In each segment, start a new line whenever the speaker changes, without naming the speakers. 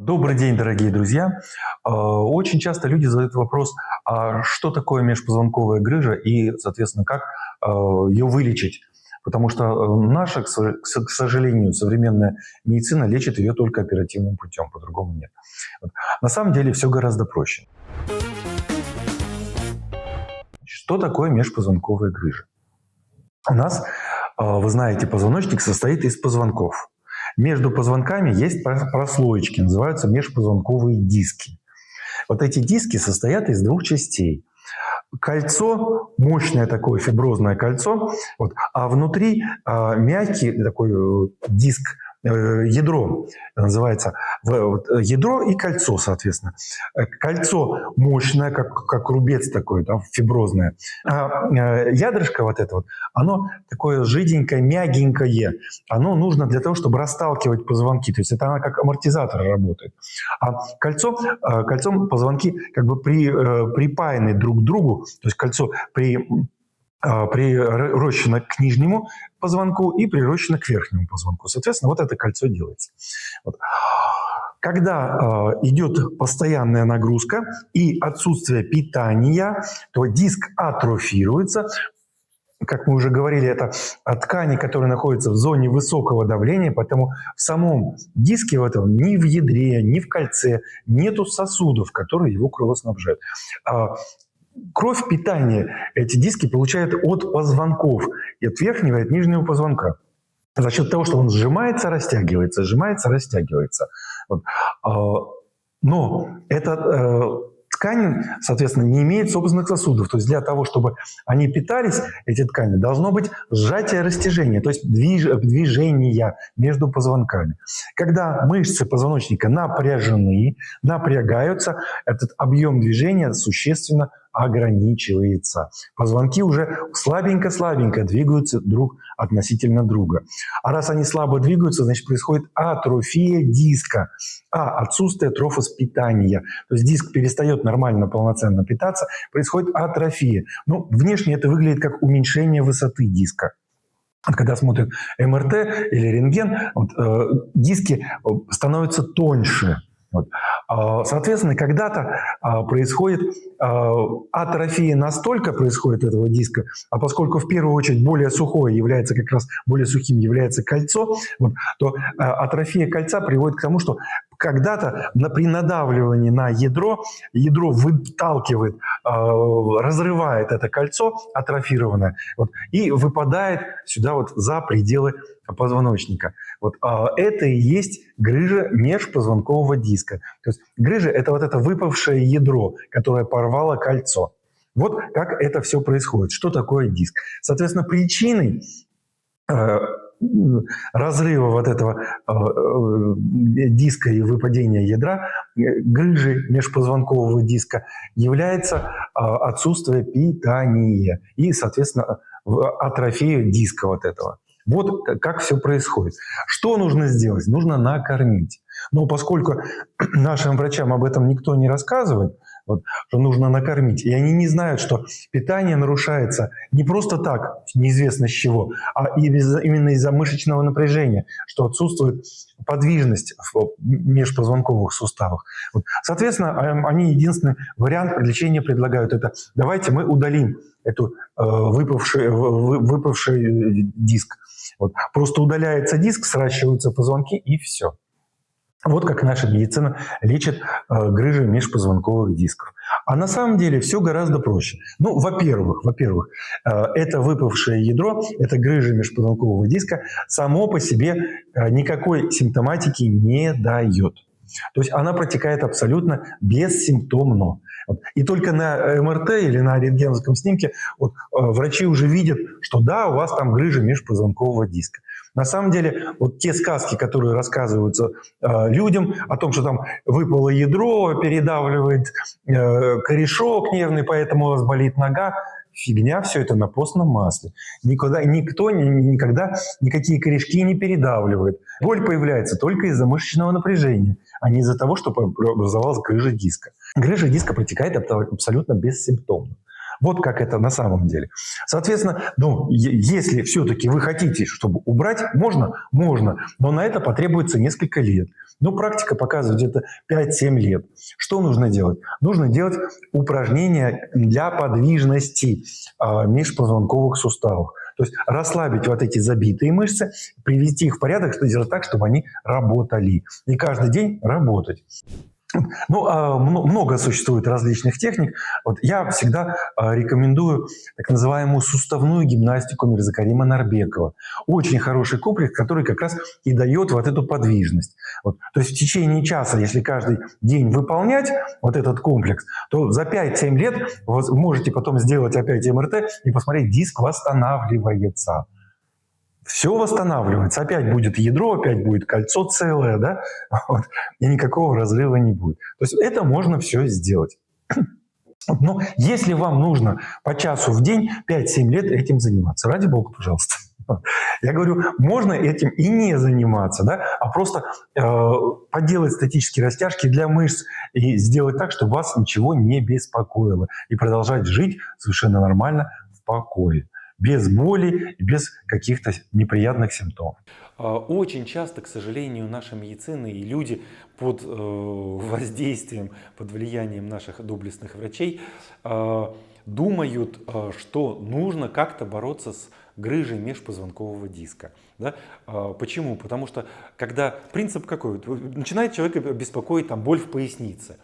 Добрый день, дорогие друзья. Очень часто люди задают вопрос, а что такое межпозвонковая грыжа и, соответственно, как ее вылечить? Потому что наша, к сожалению, современная медицина лечит ее только оперативным путем, по-другому нет. На самом деле все гораздо проще. Что такое межпозвонковая грыжа? У нас, вы знаете, позвоночник состоит из позвонков. Между позвонками есть прослоечки, называются межпозвонковые диски. Вот эти диски состоят из двух частей. Кольцо, мощное такое фиброзное кольцо, а внутри мягкий такой диск, ядро называется. Ядро и кольцо, соответственно. Кольцо мощное, как рубец такой, да, фиброзное. А ядрышко вот это вот, оно такое жиденькое, мягенькое. Оно нужно для того, чтобы расталкивать позвонки. То есть это оно как амортизатор работает. А кольцом позвонки как бы припаяны друг к другу. То есть кольцо прирощено к нижнему позвонку и прирощено к верхнему позвонку. Соответственно, вот это кольцо делается. Когда идет постоянная нагрузка и отсутствие питания, то диск атрофируется. Как мы уже говорили, это ткани, которые находятся в зоне высокого давления, поэтому в самом диске в этом ни в ядре, ни в кольце нету сосудов, которые его кровоснабжают. Кровь, питание эти диски получают от позвонков, и от верхнего, и от нижнего позвонка. За счет того, что он сжимается, растягивается, сжимается, растягивается. Но эта ткань, соответственно, не имеет собственных сосудов. То есть для того, чтобы они питались, эти ткани, должно быть сжатие, растяжение, то есть движение между позвонками. Когда мышцы позвоночника напрягаются, этот объем движения существенно ограничивается. Позвонки уже слабенько-слабенько двигаются друг относительно друга. А раз они слабо двигаются, значит, происходит атрофия диска, отсутствие трофоспитания. То есть диск перестает нормально, полноценно питаться, происходит атрофия. Внешне это выглядит как уменьшение высоты диска. Когда смотрят МРТ или рентген, диски становятся тоньше. Соответственно, когда-то происходит атрофия настолько происходит этого диска, а поскольку в первую очередь более сухое является как раз более сухим является кольцо, то атрофия кольца приводит к тому, что когда-то при надавливании на ядро выталкивает, разрывает это кольцо атрофированное и выпадает сюда за пределы позвоночника. Это и есть грыжа межпозвонкового диска. То есть грыжа – это это выпавшее ядро, которое порвало кольцо. Вот как это все происходит. Что такое диск? Соответственно, причиной разрыва этого диска и выпадения ядра, грыжи межпозвонкового диска, является отсутствие питания и, соответственно, атрофия диска этого. Вот как все происходит. Что нужно сделать? Нужно накормить. Но поскольку нашим врачам об этом никто не рассказывает, что нужно накормить, и они не знают, что питание нарушается не просто так, неизвестно с чего, а именно из-за мышечного напряжения, что отсутствует подвижность в межпозвонковых суставах. Соответственно, они единственный вариант лечения предлагают. Это давайте мы удалим эту выпавший диск. Просто удаляется диск, сращиваются позвонки и все. Вот как наша медицина лечит грыжи межпозвонковых дисков. А на самом деле все гораздо проще. Во-первых, это выпавшее ядро, это грыжа межпозвонкового диска, само по себе никакой симптоматики не дает. То есть она протекает абсолютно бессимптомно. И только на МРТ или на рентгеновском снимке врачи уже видят, что да, у вас там грыжа межпозвонкового диска. На самом деле, те сказки, которые рассказываются людям о том, что там выпало ядро, передавливает корешок нервный, поэтому у вас болит нога, фигня все это на постном масле. Никто никогда никакие корешки не передавливает. Боль появляется только из-за мышечного напряжения, а не из-за того, что образовалась грыжа диска. Грыжа диска протекает абсолютно бессимптомно. Вот как это на самом деле. Соответственно, если все-таки вы хотите, чтобы убрать, можно, но на это потребуется несколько лет. Но практика показывает где-то 5-7 лет. Что нужно делать? Нужно делать упражнения для подвижности межпозвонковых суставов. То есть расслабить вот эти забитые мышцы, привести их в порядок, сделать так, чтобы они работали. И каждый день работать. Ну, много существует различных техник. Вот я всегда рекомендую так называемую суставную гимнастику Мирзакарима Нарбекова. Очень хороший комплекс, который как раз и дает вот эту подвижность. Вот. То есть в течение часа, если каждый день выполнять вот этот комплекс, то за 5-7 лет вы можете потом сделать опять МРТ и посмотреть, диск восстанавливается. Все восстанавливается. Опять будет ядро, опять будет кольцо целое, да? Вот. И никакого разрыва не будет. То есть это можно все сделать. Но если вам нужно по часу в день 5-7 лет этим заниматься, ради бога, пожалуйста. Я говорю, можно этим и не заниматься, да? А просто поделать статические растяжки для мышц и сделать так, чтобы вас ничего не беспокоило. И продолжать жить совершенно нормально в покое. Без боли и без каких-то неприятных симптомов.
Очень часто, к сожалению, наша медицина и люди под воздействием, под влиянием наших доблестных врачей думают, что нужно как-то бороться с грыжей межпозвонкового диска. Да? Почему? Потому что когда принцип какой? Начинает человека беспокоить там, боль в пояснице.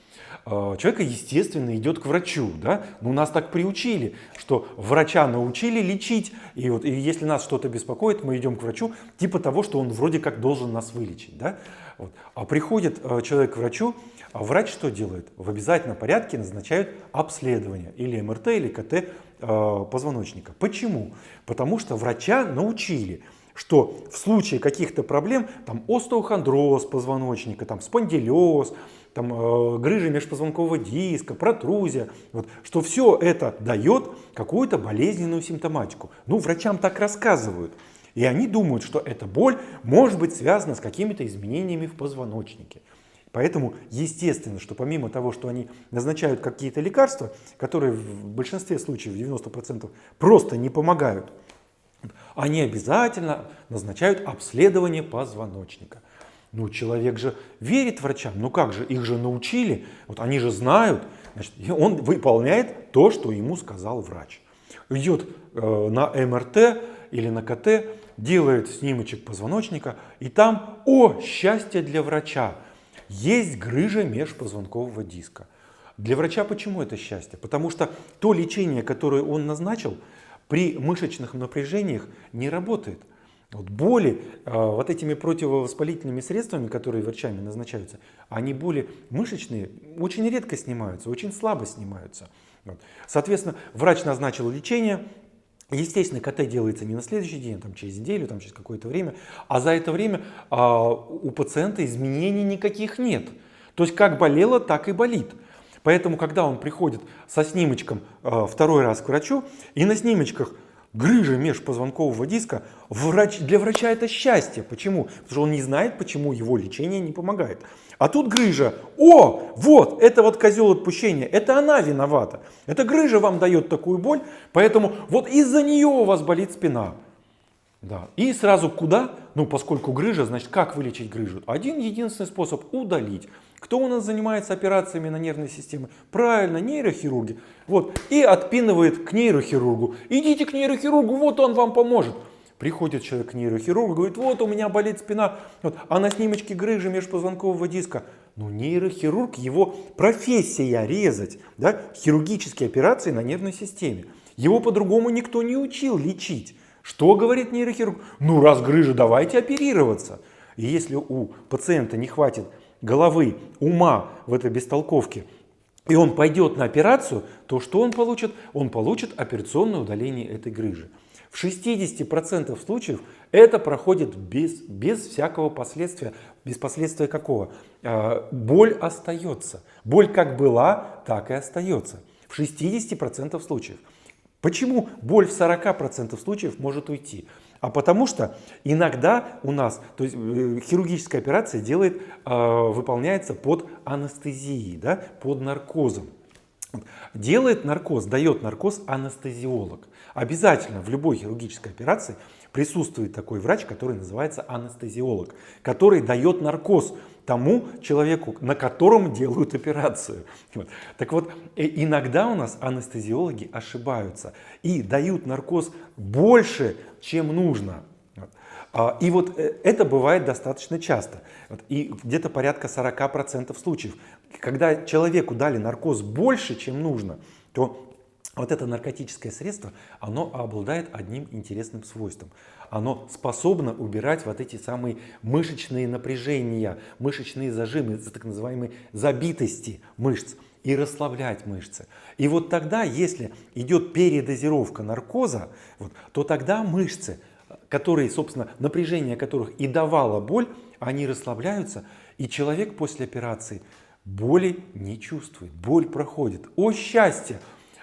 Человек, естественно, идет к врачу. Да? Но нас так приучили, что врача научили лечить. И если нас что-то беспокоит, мы идем к врачу, типа того, что он вроде как должен нас вылечить. Да? Вот. А приходит человек к врачу, а врач что делает? В обязательном порядке назначают обследование. Или МРТ, или КТ позвоночника. Почему? Потому что врача научили, что в случае каких-то проблем, там остеохондроз позвоночника, там спондилез, там грыжа межпозвонкового диска, протрузия, вот, что все это дает какую-то болезненную симптоматику. Ну, врачам так рассказывают. И они думают, что эта боль может быть связана с какими-то изменениями в позвоночнике. Поэтому естественно, что помимо того, что они назначают какие-то лекарства, которые в большинстве случаев, в 90%, просто не помогают, они обязательно назначают обследование позвоночника. Ну, человек же верит врачам, ну как же, их же научили, вот они же знают, значит, и он выполняет то, что ему сказал врач. Идет на МРТ или на КТ, делает снимочек позвоночника, и там, о, счастье для врача, есть грыжа межпозвонкового диска. Для врача почему это счастье? Потому что то лечение, которое он назначил, при мышечных напряжениях не работает. Вот боли вот этими противовоспалительными средствами, которые врачами назначаются, они боли мышечные очень редко снимаются, очень слабо снимаются. Вот. Соответственно, врач назначил лечение. Естественно, КТ делается не на следующий день, там, через неделю, там, через какое-то время, а за это время у пациента изменений никаких нет. То есть как болело, так и болит. Поэтому, когда он приходит со снимочком второй раз к врачу, и на снимочках грыжа межпозвонкового диска, для врача это счастье. Почему? Потому что он не знает, почему его лечение не помогает. А тут грыжа. О, вот, это вот козел отпущения. Это она виновата. Эта грыжа вам дает такую боль, поэтому вот из-за нее у вас болит спина. Да. И сразу куда? Ну, поскольку грыжа, значит, как вылечить грыжу? Один единственный способ – удалить. Кто у нас занимается операциями на нервной системе? Правильно, нейрохирурги. Вот. И отпинывает к нейрохирургу. Идите к нейрохирургу, вот он вам поможет. Приходит человек к нейрохирургу, говорит, вот у меня болит спина. Вот. А на снимочке грыжи межпозвонкового диска. Ну, нейрохирург, его профессия резать. Да? Хирургические операции на нервной системе. Его по-другому никто не учил лечить. Что говорит нейрохирург? Ну, раз грыжа, давайте оперироваться. И если у пациента не хватит головы, ума в этой бестолковке, и он пойдет на операцию, то что он получит? Он получит операционное удаление этой грыжи. В 60% случаев это проходит без всякого последствия. Без последствия какого? Боль остается. Боль как была, так и остается. В 60% случаев. Почему боль в 40% случаев может уйти? А потому что иногда у нас, то есть хирургическая операция выполняется под анестезией, да, под наркозом. Делает наркоз, дает наркоз анестезиолог. Обязательно в любой хирургической операции присутствует такой врач, который называется анестезиолог, который дает наркоз. тому человеку, на котором делают операцию. Вот. Так вот, иногда у нас анестезиологи ошибаются и дают наркоз больше, чем нужно. И вот это бывает достаточно часто. И где-то порядка 40% случаев. Когда человеку дали наркоз больше, чем нужно, то вот это наркотическое средство, оно обладает одним интересным свойством. Оно способно убирать вот эти самые мышечные напряжения, мышечные зажимы, так называемые забитости мышц, и расслаблять мышцы. И вот тогда, если идет передозировка наркоза, вот, то тогда мышцы, которые, собственно, напряжение которых и давало боль, они расслабляются, и человек после операции боли не чувствует, боль проходит. О счастье!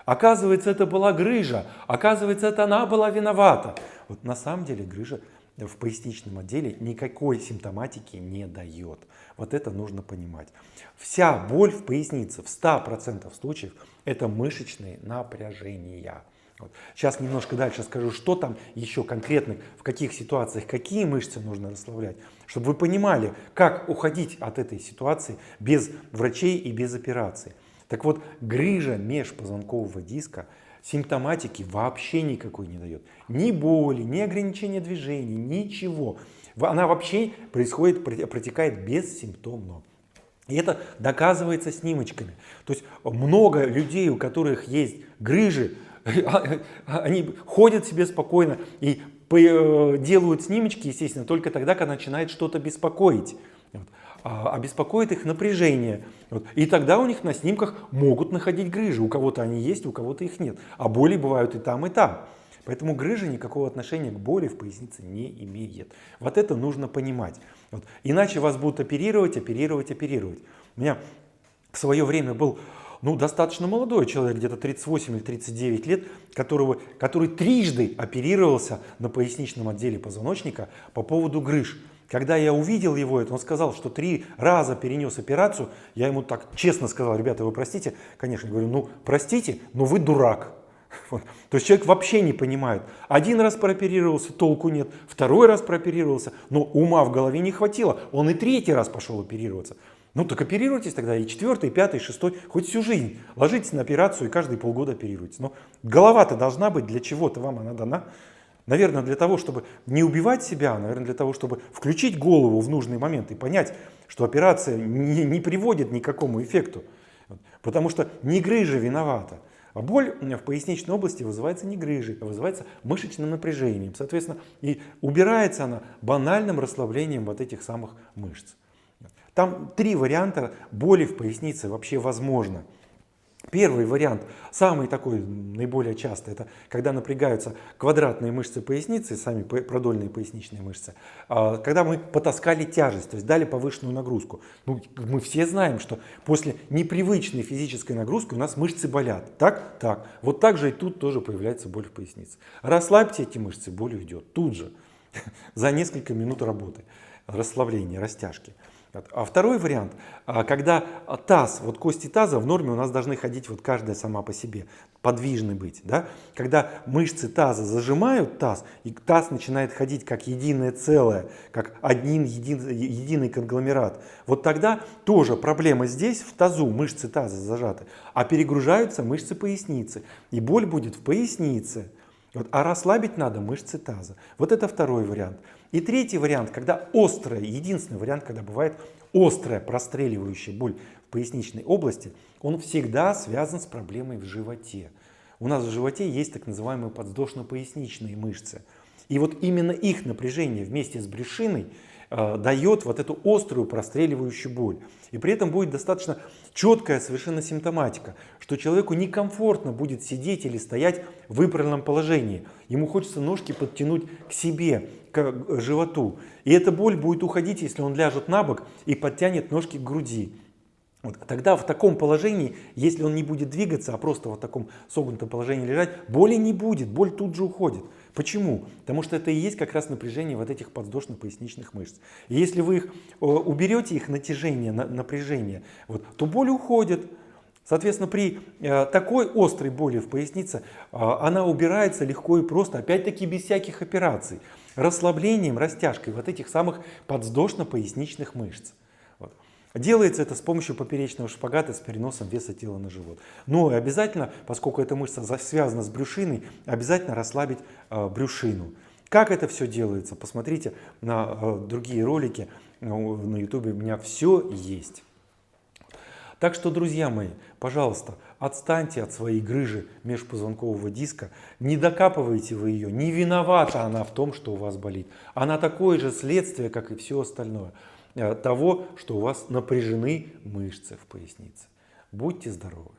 Оказывается, это была грыжа, оказывается, это она была виновата. Вот на самом деле грыжа в поясничном отделе никакой симптоматики не дает. Вот это нужно понимать. Вся боль в пояснице в 100% случаев это мышечные напряжения. Вот. Сейчас немножко дальше скажу, что там еще конкретно, в каких ситуациях, какие мышцы нужно расслаблять, чтобы вы понимали, как уходить от этой ситуации без врачей и без операции. Так вот, грыжа межпозвонкового диска симптоматики вообще никакой не дает. Ни боли, ни ограничения движений, ничего. Она вообще происходит, протекает бессимптомно. И это доказывается снимочками. То есть много людей, у которых есть грыжи, они ходят себе спокойно и делают снимочки, естественно, только тогда, когда начинает что-то беспокоить. А беспокоит их напряжение. И тогда у них на снимках могут находить грыжи. У кого-то они есть, у кого-то их нет. А боли бывают и там, и там. Поэтому грыжа никакого отношения к боли в пояснице не имеет. Вот это нужно понимать. Иначе вас будут оперировать. У меня в свое время был достаточно молодой человек, где-то 38 или 39 лет, который трижды оперировался на поясничном отделе позвоночника по поводу грыж. Когда я увидел его, он сказал, что 3 раза перенес операцию. Я ему так честно сказал: ребята, вы простите? Конечно, я говорю, простите, но вы дурак. Вот. То есть человек вообще не понимает. 1 раз прооперировался, толку нет. 2 раз прооперировался, но ума в голове не хватило. Он и 3-й раз пошел оперироваться. Так оперируйтесь тогда и 4-й, 5-й, 6-й, хоть всю жизнь. Ложитесь на операцию и каждые полгода оперируйтесь. Но голова-то должна быть, для чего-то вам она дана. Наверное, для того, чтобы не убивать себя, наверное, для того, чтобы включить голову в нужный момент и понять, что операция не приводит ни к какому эффекту. Потому что не грыжа виновата. А боль в поясничной области вызывается не грыжей, а вызывается мышечным напряжением. Соответственно, и убирается она банальным расслаблением вот этих самых мышц. Там 3 варианта боли в пояснице вообще возможно. Первый вариант, самый такой, наиболее частый, это когда напрягаются квадратные мышцы поясницы, сами продольные поясничные мышцы, когда мы потаскали тяжесть, то есть дали повышенную нагрузку. Мы все знаем, что после непривычной физической нагрузки у нас мышцы болят. Так? Так. Вот так же и тут тоже появляется боль в пояснице. Расслабьте эти мышцы, боль уйдет тут же, за несколько минут работы, расслабления, растяжки. А второй вариант, когда таз, кости таза в норме у нас должны ходить каждая сама по себе, подвижны быть. Да? Когда мышцы таза зажимают таз, и таз начинает ходить как единое целое, как единый конгломерат, вот тогда тоже проблема здесь, в тазу, мышцы таза зажаты, а перегружаются мышцы поясницы, и боль будет в пояснице. А расслабить надо мышцы таза. Вот это второй вариант. И третий вариант, когда единственный вариант, когда бывает острая простреливающая боль в поясничной области, он всегда связан с проблемой в животе. У нас в животе есть так называемые подвздошно-поясничные мышцы. И именно их напряжение вместе с брюшиной дает эту острую простреливающую боль. И при этом будет достаточно четкая совершенно симптоматика, что человеку некомфортно будет сидеть или стоять в выправленном положении. Ему хочется ножки подтянуть к себе, к животу. И эта боль будет уходить, если он ляжет на бок и подтянет ножки к груди. Тогда в таком положении, если он не будет двигаться, а просто в таком согнутом положении лежать, боли не будет, боль тут же уходит. Почему? Потому что это и есть как раз напряжение этих подвздошно-поясничных мышц. И если вы уберете их натяжение, напряжение, то боль уходит. Соответственно, при такой острой боли в пояснице она убирается легко и просто, опять-таки без всяких операций, расслаблением, растяжкой этих самых подвздошно-поясничных мышц. Делается это с помощью поперечного шпагата с переносом веса тела на живот. Но и обязательно, поскольку эта мышца связана с брюшиной, обязательно расслабить брюшину. Как это все делается? Посмотрите на другие ролики на YouTube, у меня все есть. Так что, друзья мои, пожалуйста, отстаньте от своей грыжи межпозвонкового диска, не докапывайте вы ее, не виновата она в том, что у вас болит. Она такое же следствие, как и все остальное, того, что у вас напряжены мышцы в пояснице. Будьте здоровы!